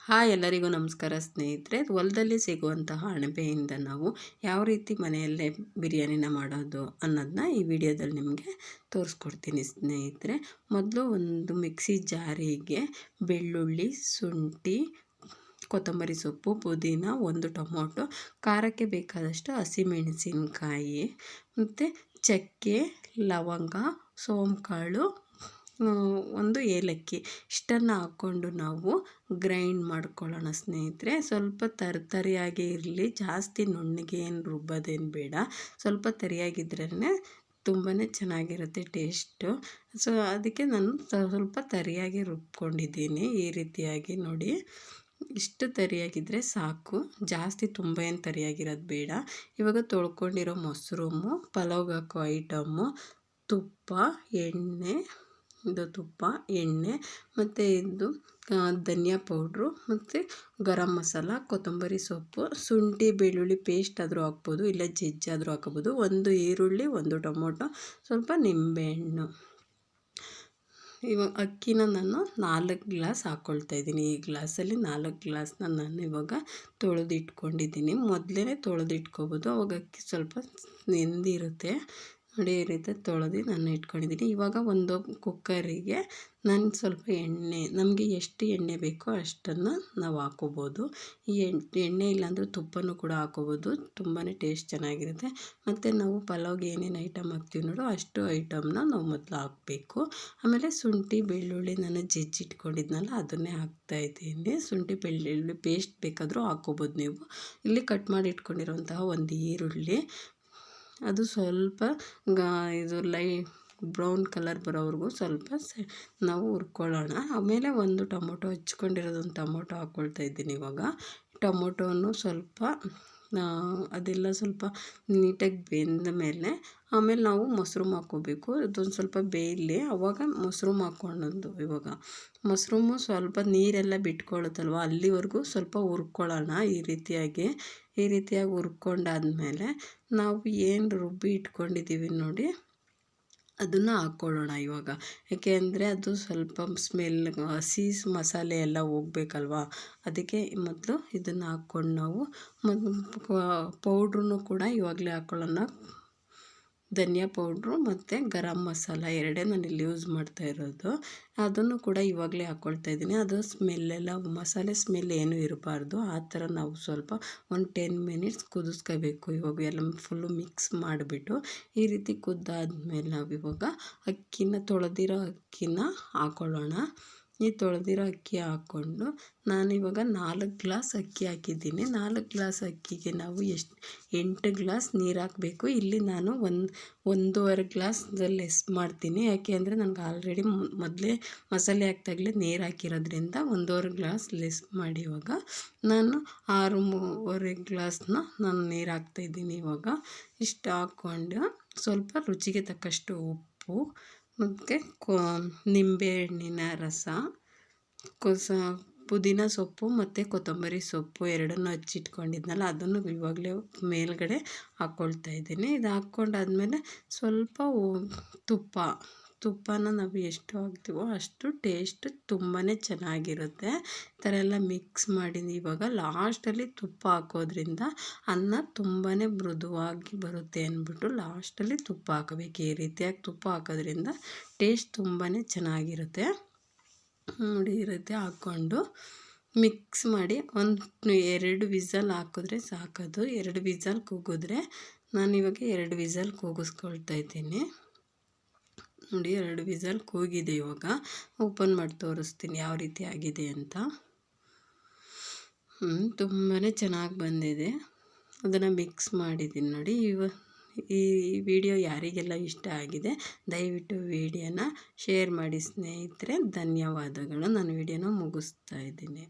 Hi ಎಲ್ಲರಿಗೂ ನಮಸ್ಕಾರ ಸ್ನೇಹಿತರೆ. ಹೊಲದಲ್ಲಿ ಸಿಗುವಂತಹ ಅಣಬೆಯಿಂದ ನಾವು ಯಾವ ರೀತಿ ಮನೆಯಲ್ಲೇ ಬಿರಿಯಾನಿನ ಮಾಡೋದು ಅನ್ನೋದನ್ನ ಈ ವಿಡಿಯೋದಲ್ಲಿ ನಿಮಗೆ ತೋರಿಸ್ಕೊಡ್ತೀನಿ ಸ್ನೇಹಿತರೆ. ಮೊದಲು ಒಂದು ಮಿಕ್ಸಿ ಜಾರಿಗೆ ಬೆಳ್ಳುಳ್ಳಿ, ಶುಂಠಿ, ಕೊತ್ತಂಬರಿ ಸೊಪ್ಪು, ಪುದೀನ, ಒಂದು ಟೊಮೊಟೊ, ಖಾರಕ್ಕೆ ಬೇಕಾದಷ್ಟು ಹಸಿಮೆಣಸಿನಕಾಯಿ ಮತ್ತು ಚಕ್ಕೆ, ಲವಂಗ, ಸೋಂಕಾಳು, ಒಂದು ಏಲಕ್ಕಿ ಇಷ್ಟನ್ನು ಹಾಕ್ಕೊಂಡು ನಾವು ಗ್ರೈಂಡ್ ಮಾಡ್ಕೊಳ್ಳೋಣ ಸ್ನೇಹಿತರೆ. ಸ್ವಲ್ಪ ತರಿಯಾಗೇ ಇರಲಿ, ಜಾಸ್ತಿ ನುಣ್ಣಗೆ ಏನು ರುಬ್ಬೋದೇನು ಬೇಡ. ಸ್ವಲ್ಪ ತರಿಯಾಗಿದ್ರೇ ತುಂಬಾ ಚೆನ್ನಾಗಿರುತ್ತೆ ಟೇಸ್ಟು. ಸೊ ಅದಕ್ಕೆ ನಾನು ಸ್ವಲ್ಪ ತರಿಯಾಗಿ ರುಬ್ಕೊಂಡಿದ್ದೀನಿ. ಈ ರೀತಿಯಾಗಿ ನೋಡಿ, ಇಷ್ಟು ತರಿಯಾಗಿದ್ದರೆ ಸಾಕು, ಜಾಸ್ತಿ ತುಂಬ ಏನು ತರಿಯಾಗಿರೋದು ಬೇಡ. ಇವಾಗ ತೊಳ್ಕೊಂಡಿರೋ ಮೊಸರು, ಪಲಾವ್ಗೆ ಹಾಕೋ ಐಟಮ್ಮು, ತುಪ್ಪ, ಎಣ್ಣೆ ಮತ್ತು ಇದು ಧನಿಯಾ ಪೌಡ್ರು ಮತ್ತು ಗರಂ ಮಸಾಲ, ಕೊತ್ತಂಬರಿ ಸೊಪ್ಪು, ಶುಂಠಿ ಬೆಳ್ಳುಳ್ಳಿ ಪೇಸ್ಟ್ ಆದರೂ ಹಾಕ್ಬೋದು, ಇಲ್ಲ ಜಜ್ಜಾದರೂ ಹಾಕೋಬೋದು, ಒಂದು ಈರುಳ್ಳಿ, ಒಂದು ಟೊಮೊಟೊ, ಸ್ವಲ್ಪ ನಿಂಬೆಹಣ್ಣು. ಇವಾಗ ಅಕ್ಕಿನ ನಾನು 4 ಗ್ಲಾಸ್ ಹಾಕ್ಕೊಳ್ತಾಯಿದ್ದೀನಿ. ಈ ಗ್ಲಾಸಲ್ಲಿ 4 ಗ್ಲಾಸ್ನ ನಾನು ಇವಾಗ ತೊಳೆದಿಟ್ಕೊಂಡಿದ್ದೀನಿ. ಮೊದಲೇ ತೊಳೆದಿಟ್ಕೊಬೋದು, ಅವಾಗ ಅಕ್ಕಿ ಸ್ವಲ್ಪ ನೆಂದಿರುತ್ತೆ. ನೋಡಿ, ಈ ರೀತಿ ತೊಳೆದು ನಾನು ಇಟ್ಕೊಂಡಿದ್ದೀನಿ. ಇವಾಗ ಒಂದು ಕುಕ್ಕರಿಗೆ ನಾನು ಸ್ವಲ್ಪ ಎಣ್ಣೆ, ನಮಗೆ ಎಷ್ಟು ಎಣ್ಣೆ ಬೇಕೋ ಅಷ್ಟನ್ನು ನಾವು ಹಾಕ್ಕೋಬೋದು. ಈ ಎಣ್ಣೆ ಇಲ್ಲಾಂದರೆ ತುಪ್ಪನೂ ಕೂಡ ಹಾಕ್ಕೋಬೋದು, ತುಂಬಾ ಟೇಸ್ಟ್ ಚೆನ್ನಾಗಿರುತ್ತೆ. ಮತ್ತು ನಾವು ಪಲಾವ್ಗೆ ಏನೇನು ಐಟಮ್ ಹಾಕ್ತೀವಿ ನೋಡು, ಅಷ್ಟು ಐಟಮ್ನ ನಾವು ಮೊದಲು ಹಾಕಬೇಕು. ಆಮೇಲೆ ಶುಂಠಿ ಬೆಳ್ಳುಳ್ಳಿ ನಾನು ಜಜ್ಜಿಟ್ಕೊಂಡಿದ್ನಲ್ಲ ಅದನ್ನೇ ಹಾಕ್ತಾಯಿದ್ದೀನಿ. ಶುಂಠಿ ಬೆಳ್ಳುಳ್ಳಿ ಪೇಸ್ಟ್ ಬೇಕಾದರೂ ಹಾಕ್ಕೋಬೋದು ನೀವು. ಇಲ್ಲಿ ಕಟ್ ಮಾಡಿ ಇಟ್ಕೊಂಡಿರೋಂತಹ ಒಂದು ಈರುಳ್ಳಿ, ಅದು ಸ್ವಲ್ಪ ಇದು ಬ್ರೌನ್ ಕಲರ್ ಬರೋವರೆಗೂ ಸ್ವಲ್ಪ ನಾವು ಹುರ್ಕೊಳ್ಳೋಣ. ಆಮೇಲೆ ಒಂದು ಟೊಮೊಟೊ ಹಚ್ಕೊಂಡಿರೋದೊಂದು ಟೊಮೊಟೊ ಹಾಕ್ಕೊಳ್ತಾ ಇದ್ದೀನಿ. ಇವಾಗ ಟೊಮೊಟೊನು ಸ್ವಲ್ಪ ಅದೆಲ್ಲ ಸ್ವಲ್ಪ ನೀಟಾಗಿ ಬೆಂದ ಮೇಲೆ ಆಮೇಲೆ ನಾವು ಮೊಸರು ಹಾಕ್ಕೋಬೇಕು. ಅದೊಂದು ಸ್ವಲ್ಪ ಬೇಯಲಿ, ಆವಾಗ ಮೊಸರು ಹಾಕ್ಕೊಳ್ಳೋದು. ಇವಾಗ ಮೊಸರು ಸ್ವಲ್ಪ ನೀರೆಲ್ಲ ಬಿಟ್ಕೊಳ್ಳುತ್ತಲ್ವ, ಅಲ್ಲಿವರೆಗೂ ಸ್ವಲ್ಪ ಹುರ್ಕೊಳ್ಳೋಣ. ಈ ರೀತಿಯಾಗಿ ಹುರ್ಕೊಂಡಾದ್ಮೇಲೆ ನಾವು ಏನು ರುಬ್ಬಿ ಇಟ್ಕೊಂಡಿದ್ದೀವಿ ನೋಡಿ, ಅದನ್ನು ಹಾಕ್ಕೊಳ್ಳೋಣ ಇವಾಗ. ಏಕೆ ಅಂದರೆ ಅದು ಸ್ವಲ್ಪ ಸ್ಮೆಲ್, ಹಸಿ ಮಸಾಲೆ ಎಲ್ಲ ಹೋಗ್ಬೇಕಲ್ವ, ಅದಕ್ಕೆ ಮೊದಲು ಇದನ್ನು ಹಾಕ್ಕೊಂಡು ನಾವು ಪೌಡ್ರೂ ಕೂಡ ಇವಾಗಲೇ ಹಾಕ್ಕೊಳ್ಳೋಣ. ಧನಿಯಾ ಪೌಡ್ರು ಮತ್ತು ಗರಂ ಮಸಾಲ ಎರಡೇ ನಾನಿಲ್ಲಿ ಯೂಸ್ ಮಾಡ್ತಾ ಇರೋದು. ಅದನ್ನು ಕೂಡ ಇವಾಗಲೇ ಹಾಕ್ಕೊಳ್ತಾ ಇದ್ದೀನಿ. ಅದು ಸ್ಮೆಲ್ಲೆಲ್ಲ, ಮಸಾಲೆ ಸ್ಮೆಲ್ ಏನೂ ಇರಬಾರ್ದು. ಆ ಥರ ನಾವು ಸ್ವಲ್ಪ ಒಂದು 10 ಮಿನಿಟ್ಸ್ ಕುದಿಸ್ಕೋಬೇಕು. ಇವಾಗ ಎಲ್ಲ ಫುಲ್ಲು ಮಿಕ್ಸ್ ಮಾಡಿಬಿಟ್ಟು ಈ ರೀತಿ ಕುದ್ದಾದ್ಮೇಲೆ ನಾವು ಇವಾಗ ತೊಳೆದಿರೋ ಅಕ್ಕಿನ ಹಾಕ್ಕೊಳ್ಳೋಣ. ಈ ತೊಳೆದಿರೋ ಅಕ್ಕಿ ಹಾಕ್ಕೊಂಡು ನಾನಿವಾಗ 4 ಗ್ಲಾಸ್ ಅಕ್ಕಿ ಹಾಕಿದ್ದೀನಿ. 4 ಗ್ಲಾಸ್ ಅಕ್ಕಿಗೆ ನಾವು 8 ಗ್ಲಾಸ್ ನೀರು ಹಾಕಬೇಕು. ಇಲ್ಲಿ ನಾನು 1.5 ಗ್ಲಾಸ್ ಲೆಸ್ ಮಾಡ್ತೀನಿ. ಯಾಕೆ ಅಂದರೆ ನನಗೆ ಆಲ್ರೆಡಿ ಮೊದಲೇ ಮಸಾಲೆ ಹಾಕ್ದಾಗಲೇ ನೀರು ಹಾಕಿರೋದ್ರಿಂದ 1.5 ಗ್ಲಾಸ್ ಲೆಸ್ ಮಾಡಿ ಇವಾಗ ನಾನು 6.5 ಗ್ಲಾಸ್ನ ನಾನು ನೀರು ಹಾಕ್ತಾಯಿದ್ದೀನಿ. ಇವಾಗ ಇಷ್ಟು ಹಾಕ್ಕೊಂಡು ಸ್ವಲ್ಪ ರುಚಿಗೆ ತಕ್ಕಷ್ಟು ಉಪ್ಪು ಮತ್ತು ನಿಂಬೆಹಣ್ಣಿನ ರಸ, ಪುದೀನ ಸೊಪ್ಪು ಮತ್ತು ಕೊತ್ತಂಬರಿ ಸೊಪ್ಪು ಎರಡನ್ನೂ ಹಚ್ಚಿಟ್ಕೊಂಡಿದ್ನಲ್ಲ ಅದನ್ನು ಇವಾಗಲೇ ಮೇಲ್ಗಡೆ ಹಾಕ್ಕೊಳ್ತಾ ಇದ್ದೀನಿ. ಇದು ಹಾಕ್ಕೊಂಡಾದ್ಮೇಲೆ ಸ್ವಲ್ಪ ತುಪ್ಪನ ನಾವು ಎಷ್ಟು ಹಾಕ್ತೀವೋ ಅಷ್ಟು ಟೇಸ್ಟ್ ತುಂಬಾ ಚೆನ್ನಾಗಿರುತ್ತೆ. ಈ ಥರ ಎಲ್ಲ ಮಿಕ್ಸ್ ಮಾಡಿ ಇವಾಗ ಲಾಸ್ಟಲ್ಲಿ ತುಪ್ಪ ಹಾಕೋದ್ರಿಂದ ಅನ್ನ ತುಂಬಾ ಮೃದುವಾಗಿ ಬರುತ್ತೆ ಅಂದ್ಬಿಟ್ಟು ಲಾಸ್ಟಲ್ಲಿ ತುಪ್ಪ ಹಾಕಬೇಕು. ಈ ರೀತಿಯಾಗಿ ತುಪ್ಪ ಹಾಕೋದ್ರಿಂದ ಟೇಸ್ಟ್ ತುಂಬಾ ಚೆನ್ನಾಗಿರುತ್ತೆ. ನೋಡಿ, ಈ ರೀತಿ ಹಾಕ್ಕೊಂಡು ಮಿಕ್ಸ್ ಮಾಡಿ 2 ವಿಸಲ್ ಹಾಕಿದ್ರೆ ಸಾಕೋದು. 2 ವಿಸಲ್ ಕೂಗಿದ್ರೆ ನಾನಿವಾಗ 2 ವಿಸಲ್ ಕೂಗಿಸ್ಕೊಳ್ತಾ ಇದ್ದೀನಿ. ನೋಡಿ, 2 ವಿಸಲ್ ಕೂಗಿದೆ. ಇವಾಗ ಓಪನ್ ಮಾಡಿ ತೋರಿಸ್ತೀನಿ ಯಾವ ರೀತಿ ಆಗಿದೆ ಅಂತ. ತುಂಬಾ ಚೆನ್ನಾಗಿ ಬಂದಿದೆ. ಅದನ್ನು ಮಿಕ್ಸ್ ಮಾಡಿದ್ದೀನಿ ನೋಡಿ. ಈ ವಿಡಿಯೋ ಯಾರಿಗೆಲ್ಲ ಇಷ್ಟ ಆಗಿದೆ ದಯವಿಟ್ಟು ವಿಡಿಯೋನ ಶೇರ್ ಮಾಡಿ ಸ್ನೇಹಿತರೆ. ಧನ್ಯವಾದಗಳು. ನಾನು ವಿಡಿಯೋನ ಮುಗಿಸ್ತಾ ಇದ್ದೀನಿ.